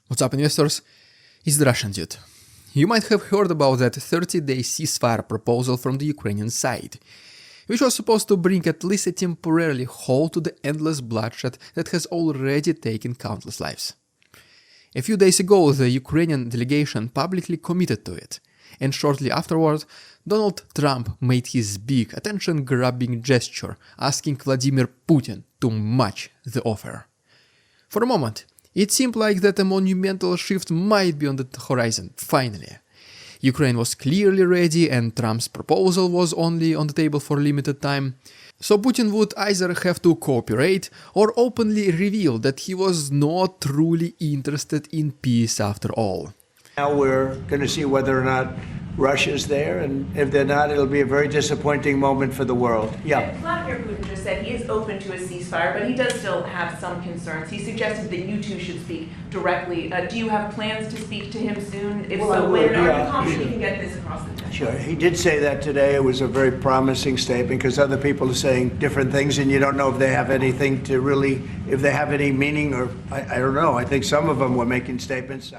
What's up, investors? It's the Russian dude. You might have heard about that 30-day ceasefire proposal from the Ukrainian side, which was supposed to bring at least a temporary halt to the endless bloodshed that has already taken countless lives. A few days ago, the Ukrainian delegation publicly committed to it, and shortly afterward, Donald Trump made his big, attention-grabbing gesture asking Vladimir Putin to match the offer. For a moment, it seemed like that a monumental shift might be on the horizon, finally. Ukraine was clearly ready and Trump's proposal was only on the table for a limited time, so Putin would either have to cooperate or openly reveal that he was not truly interested in peace after all. Now we're going to see whether or not Russia's there, and if they're not, it'll be a very disappointing moment for the world. Yeah. Vladimir Putin just said he is open to a ceasefire, but he does still have some concerns. He suggested that you two should speak directly. Do you have plans to speak to him soon? If so, when? Are you confident you can get this across the finish? Sure. He did say that today. It was a very promising statement because other people are saying different things, and you don't know if they have anything to really, if they have any meaning, or I don't know. I think some of them were making statements.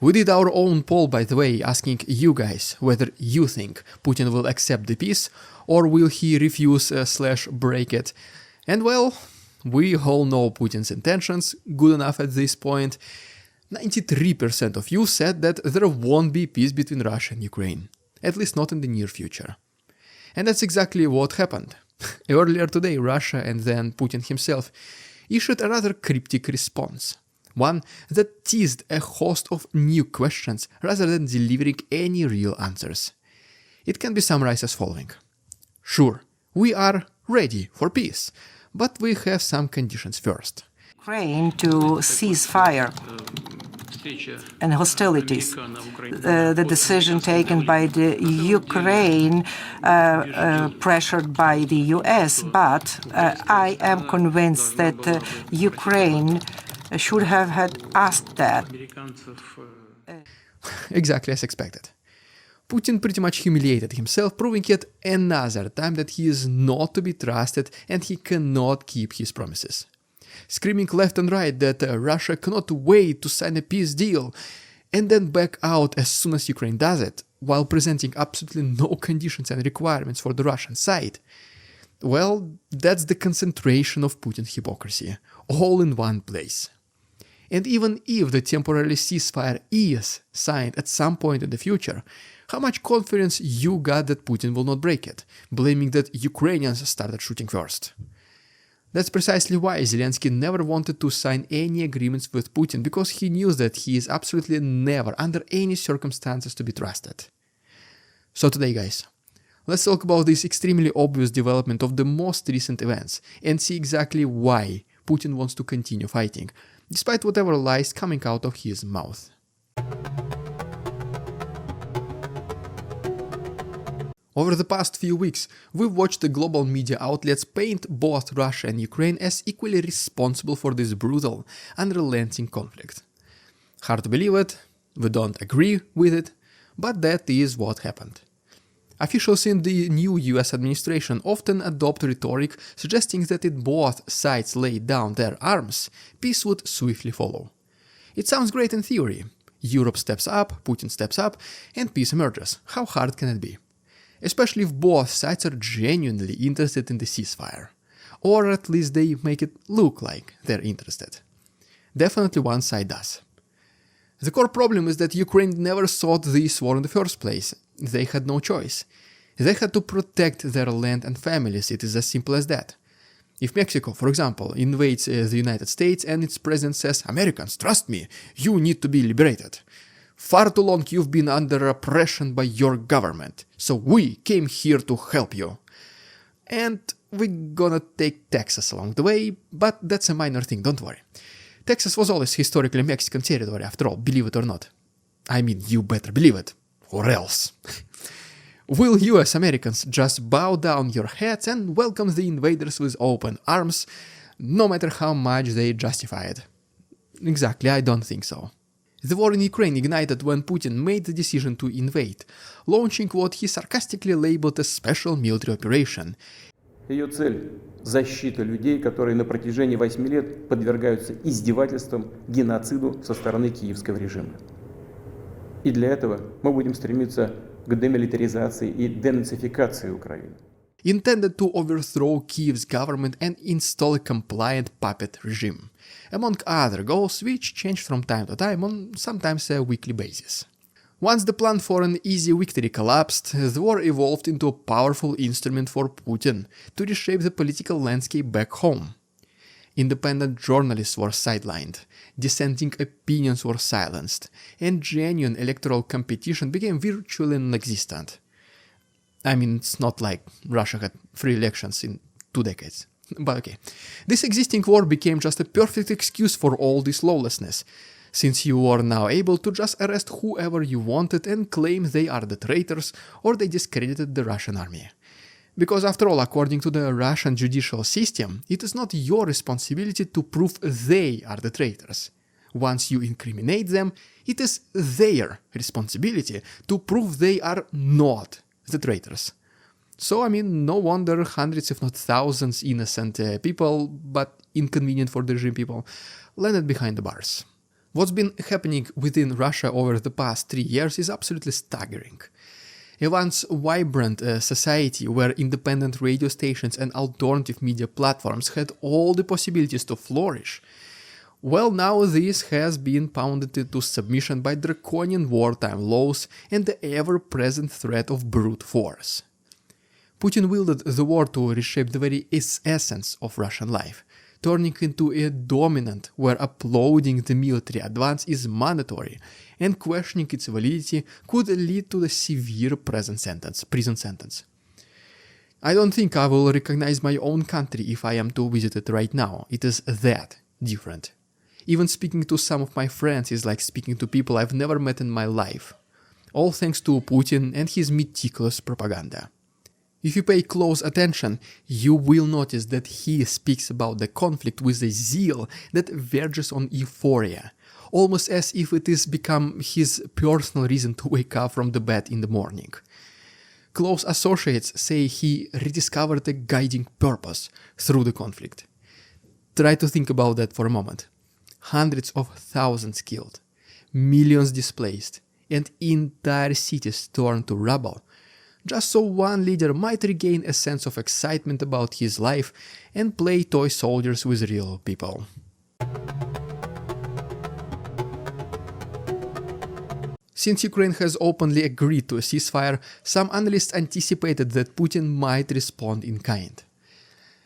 We did our own poll, by the way, asking you guys whether you think Putin will accept the peace or will he refuse / break it. And well, we all know Putin's intentions good enough at this point. 93% of you said that there won't be peace between Russia and Ukraine, at least not in the near future. And that's exactly what happened. Earlier today, Russia and then Putin himself issued a rather cryptic response. One that teased a host of new questions rather than delivering any real answers. It can be summarized as following. Sure, we are ready for peace, but we have some conditions first. Ukraine to cease fire and hostilities. The decision taken by the Ukraine, pressured by the US, but I am convinced that Ukraine should have had asked that. Exactly as expected. Putin pretty much humiliated himself, proving yet another time that he is not to be trusted and he cannot keep his promises. Screaming left and right that Russia cannot wait to sign a peace deal and then back out as soon as Ukraine does it, while presenting absolutely no conditions and requirements for the Russian side. Well, that's the concentration of Putin's hypocrisy, all in one place. And even if the temporary ceasefire is signed at some point in the future, how much confidence you got that Putin will not break it, blaming that Ukrainians started shooting first? That's precisely why Zelensky never wanted to sign any agreements with Putin, because he knew that he is absolutely never, under any circumstances, to be trusted. So today, guys, let's talk about this extremely obvious development of the most recent events and see exactly why Putin wants to continue fighting, despite whatever lies coming out of his mouth. Over the past few weeks, we've watched the global media outlets paint both Russia and Ukraine as equally responsible for this brutal, unrelenting conflict. Hard to believe it, we don't agree with it, but that is what happened. Officials in the new US administration often adopt rhetoric suggesting that if both sides laid down their arms, peace would swiftly follow. It sounds great in theory. Europe steps up, Putin steps up, and peace emerges. How hard can it be? Especially if both sides are genuinely interested in the ceasefire. Or at least they make it look like they're interested. Definitely one side does. The core problem is that Ukraine never sought this war in the first place. They had no choice. They had to protect their land and families, it is as simple as that. If Mexico, for example, invades the United States and its president says, "Americans, trust me, you need to be liberated. Far too long you've been under oppression by your government, so we came here to help you. And we're gonna take Texas along the way, but that's a minor thing, don't worry. Texas was always historically Mexican territory after all, believe it or not. I mean, you better believe it, or else." Will US Americans just bow down your heads and welcome the invaders with open arms, no matter how much they justify it? Exactly, I don't think so. The war in Ukraine ignited when Putin made the decision to invade, launching what he sarcastically labeled a special military operation. Ее цель – защита людей, которые на протяжении 8 лет подвергаются издевательствам, геноциду со стороны киевского режима. И для этого мы будем стремиться к демилитаризации и денацификации Украины. Intended to overthrow Kiev's government and install a compliant puppet regime, among other goals which change from time to time on sometimes a weekly basis. Once the plan for an easy victory collapsed, the war evolved into a powerful instrument for Putin to reshape the political landscape back home. Independent journalists were sidelined, dissenting opinions were silenced, and genuine electoral competition became virtually non-existent. I mean, it's not like Russia had 3 elections in 2 decades. But okay. This existing war became just a perfect excuse for all this lawlessness, since you are now able to just arrest whoever you wanted and claim they are the traitors or they discredited the Russian army. Because after all, according to the Russian judicial system, it is not your responsibility to prove they are the traitors. Once you incriminate them, it is their responsibility to prove they are not the traitors. So, I mean, no wonder hundreds if not thousands innocent people, but inconvenient for the regime people, landed behind the bars. What's been happening within Russia over the past 3 years is absolutely staggering. A once vibrant society where independent radio stations and alternative media platforms had all the possibilities to flourish, well, now this has been pounded into submission by draconian wartime laws and the ever-present threat of brute force. Putin wielded the war to reshape the very essence of Russian life, turning into a dominant where applauding the military advance is mandatory and questioning its validity could lead to the severe prison sentence. I don't think I will recognize my own country if I am to visit it right now. It is that different. Even speaking to some of my friends is like speaking to people I've never met in my life. All thanks to Putin and his meticulous propaganda. If you pay close attention, you will notice that he speaks about the conflict with a zeal that verges on euphoria, almost as if it is become his personal reason to wake up from the bed in the morning. Close associates say he rediscovered a guiding purpose through the conflict. Try to think about that for a moment. Hundreds of thousands killed, millions displaced, and entire cities torn to rubble, just so one leader might regain a sense of excitement about his life and play toy soldiers with real people. Since Ukraine has openly agreed to a ceasefire, some analysts anticipated that Putin might respond in kind.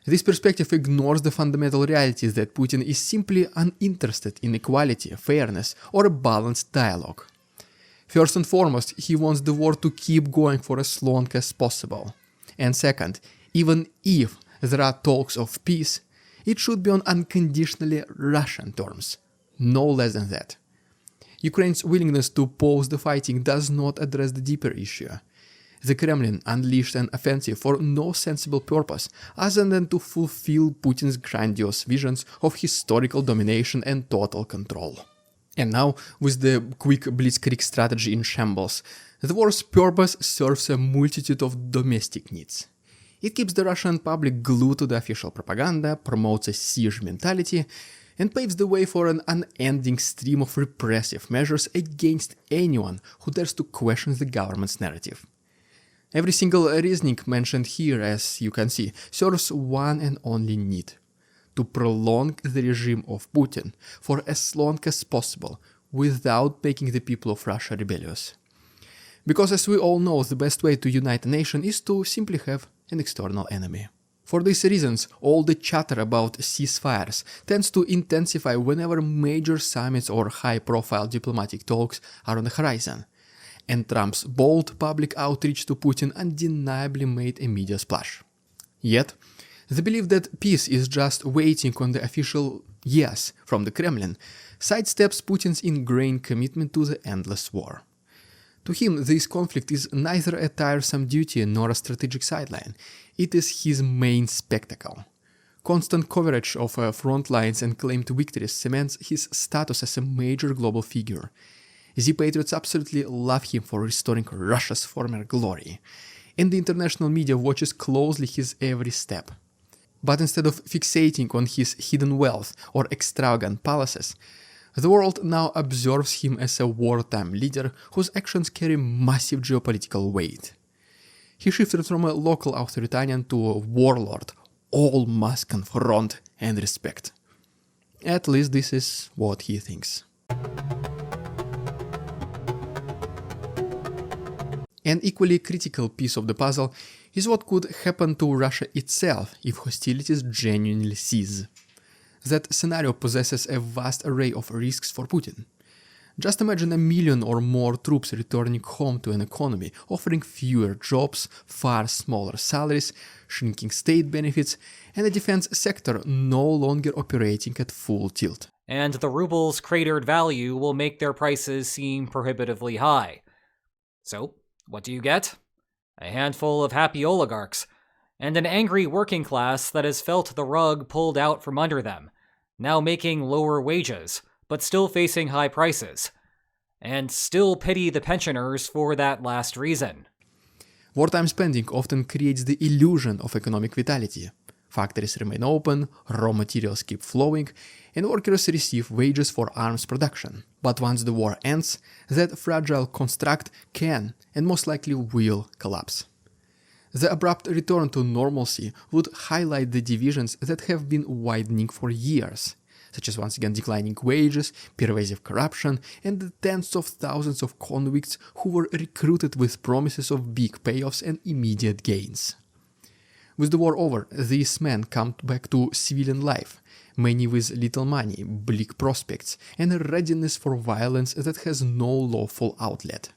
This perspective ignores the fundamental realities that Putin is simply uninterested in equality, fairness, or a balanced dialogue. First and foremost, he wants the war to keep going for as long as possible. And second, even if there are talks of peace, it should be on unconditionally Russian terms, no less than that. Ukraine's willingness to pause the fighting does not address the deeper issue. The Kremlin unleashed an offensive for no sensible purpose other than to fulfill Putin's grandiose visions of historical domination and total control. And now, with the quick blitzkrieg strategy in shambles, the war's purpose serves a multitude of domestic needs. It keeps the Russian public glued to the official propaganda, promotes a siege mentality, and paves the way for an unending stream of repressive measures against anyone who dares to question the government's narrative. Every single reasoning mentioned here, as you can see, serves one and only need: to prolong the regime of Putin for as long as possible without making the people of Russia rebellious. Because as we all know, the best way to unite a nation is to simply have an external enemy. For these reasons, all the chatter about ceasefires tends to intensify whenever major summits or high-profile diplomatic talks are on the horizon, and Trump's bold public outreach to Putin undeniably made a media splash. Yet, the belief that peace is just waiting on the official yes from the Kremlin sidesteps Putin's ingrained commitment to the endless war. To him, this conflict is neither a tiresome duty nor a strategic sideline. It is his main spectacle. Constant coverage of front lines and claimed victories cements his status as a major global figure. The patriots absolutely love him for restoring Russia's former glory. and the international media watches closely his every step. But instead of fixating on his hidden wealth or extravagant palaces, the world now observes him as a wartime leader whose actions carry massive geopolitical weight. He shifted from a local authoritarian to a warlord all must confront and respect. At least this is what he thinks. An equally critical piece of the puzzle is what could happen to Russia itself if hostilities genuinely cease. That scenario possesses a vast array of risks for Putin. Just imagine 1 million or more troops returning home to an economy offering fewer jobs, far smaller salaries, shrinking state benefits, and a defense sector no longer operating at full tilt. And the ruble's cratered value will make their prices seem prohibitively high. So, what do you get? A handful of happy oligarchs, and an angry working class that has felt the rug pulled out from under them, now making lower wages, but still facing high prices, and still pity the pensioners for that last reason. Wartime spending often creates the illusion of economic vitality. Factories remain open, raw materials keep flowing, and workers receive wages for arms production. But once the war ends, that fragile construct can, and most likely will, collapse. The abrupt return to normalcy would highlight the divisions that have been widening for years, such as once again declining wages, pervasive corruption, and the tens of thousands of convicts who were recruited with promises of big payoffs and immediate gains. With the war over, these men come back to civilian life, many with little money, bleak prospects, and a readiness for violence that has no lawful outlet.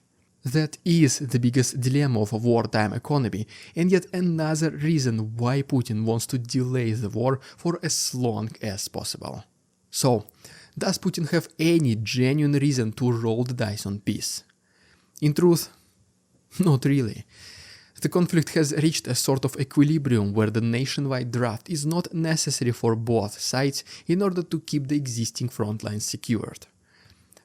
That is the biggest dilemma of a wartime economy, and yet another reason why Putin wants to delay the war for as long as possible. So, does Putin have any genuine reason to roll the dice on peace? In truth, not really. The conflict has reached a sort of equilibrium where the nationwide draft is not necessary for both sides in order to keep the existing front lines secured.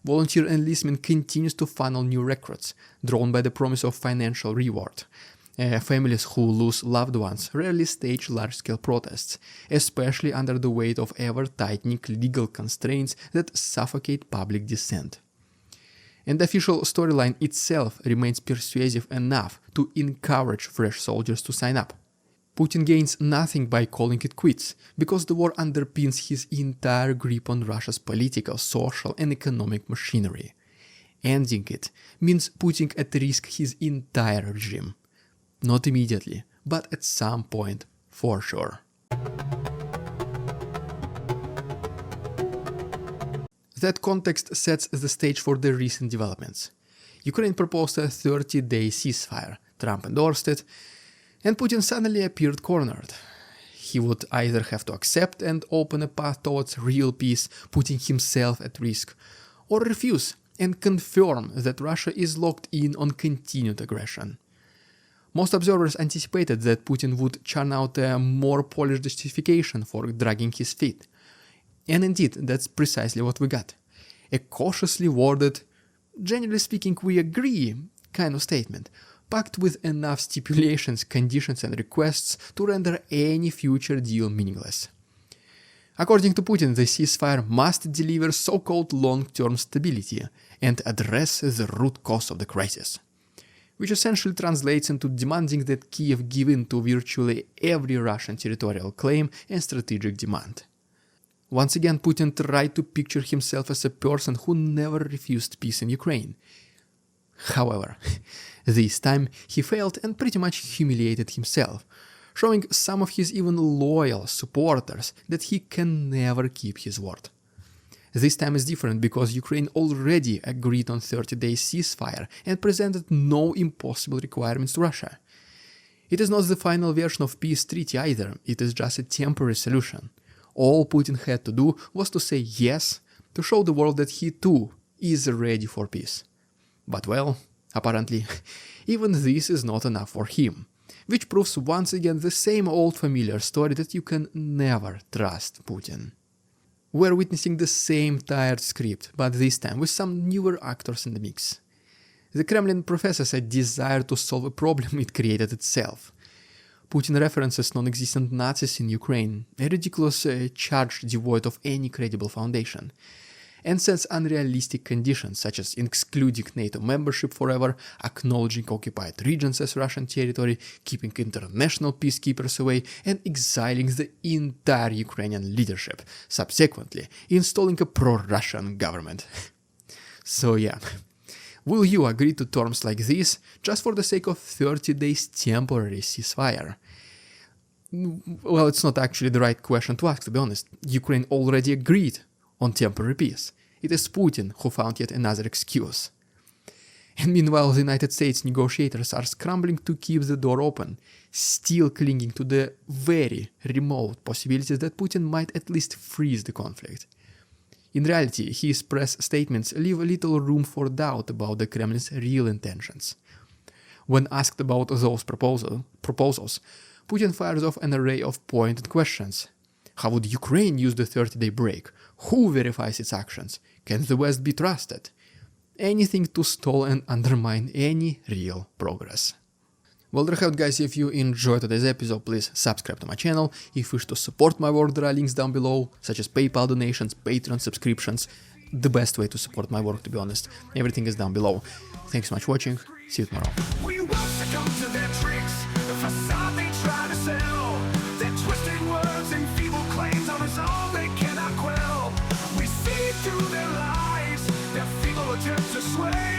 Volunteer enlistment continues to funnel new recruits, drawn by the promise of financial reward. Families who lose loved ones rarely stage large-scale protests, especially under the weight of ever-tightening legal constraints that suffocate public dissent. And the official storyline itself remains persuasive enough to encourage fresh soldiers to sign up. Putin gains nothing by calling it quits, because the war underpins his entire grip on Russia's political, social, and economic machinery. Ending it means putting at risk his entire regime. Not immediately, but at some point, for sure. That context sets the stage for the recent developments. Ukraine proposed a 30-day ceasefire, Trump endorsed it, and Putin suddenly appeared cornered. He would either have to accept and open a path towards real peace, putting himself at risk, or refuse and confirm that Russia is locked in on continued aggression. Most observers anticipated that Putin would churn out a more polished justification for dragging his feet. And indeed, that's precisely what we got. A cautiously worded, generally speaking we agree kind of statement, packed with enough stipulations, conditions and requests to render any future deal meaningless. According to Putin, the ceasefire must deliver so-called long-term stability and address the root cause of the crisis, which essentially translates into demanding that Kiev give in to virtually every Russian territorial claim and strategic demand. Once again, Putin tried to picture himself as a person who never refused peace in Ukraine. However, this time he failed and pretty much humiliated himself, showing some of his even loyal supporters that he can never keep his word. This time is different because Ukraine already agreed on 30-day ceasefire and presented no impossible requirements to Russia. It is not the final version of peace treaty either, it is just a temporary solution. All Putin had to do was to say yes, to show the world that he too is ready for peace. But well, apparently, even this is not enough for him, which proves once again the same old familiar story that you can never trust Putin. We're witnessing the same tired script, but this time with some newer actors in the mix. The Kremlin professes a desire to solve a problem it created itself. Putin references non-existent Nazis in Ukraine, a ridiculous charge devoid of any credible foundation, and sets unrealistic conditions such as excluding NATO membership forever, acknowledging occupied regions as Russian territory, keeping international peacekeepers away, and exiling the entire Ukrainian leadership, subsequently installing a pro-Russian government. So yeah, will you agree to terms like this just for the sake of 30 days temporary ceasefire? Well, it's not actually the right question to ask, to be honest. Ukraine already agreed on temporary peace. It is Putin who found yet another excuse. And meanwhile, the United States negotiators are scrambling to keep the door open, still clinging to the very remote possibilities that Putin might at least freeze the conflict. In reality, his press statements leave little room for doubt about the Kremlin's real intentions. When asked about those proposals, Putin fires off an array of pointed questions. How would Ukraine use the 30-day break? Who verifies its actions? Can the West be trusted? Anything to stall and undermine any real progress. Well, there you have it, guys. If you enjoyed today's episode, please subscribe to my channel. If you wish to support my work, there are links down below, such as PayPal donations, Patreon subscriptions. The best way to support my work, to be honest. Everything is down below. Thanks so much for watching. See you tomorrow. We won't succumb to their tricks, the facade they try to sell. Their twisted words and feeble claims on us all they cannot quell. We see through their lies, their feeble attempts to sway.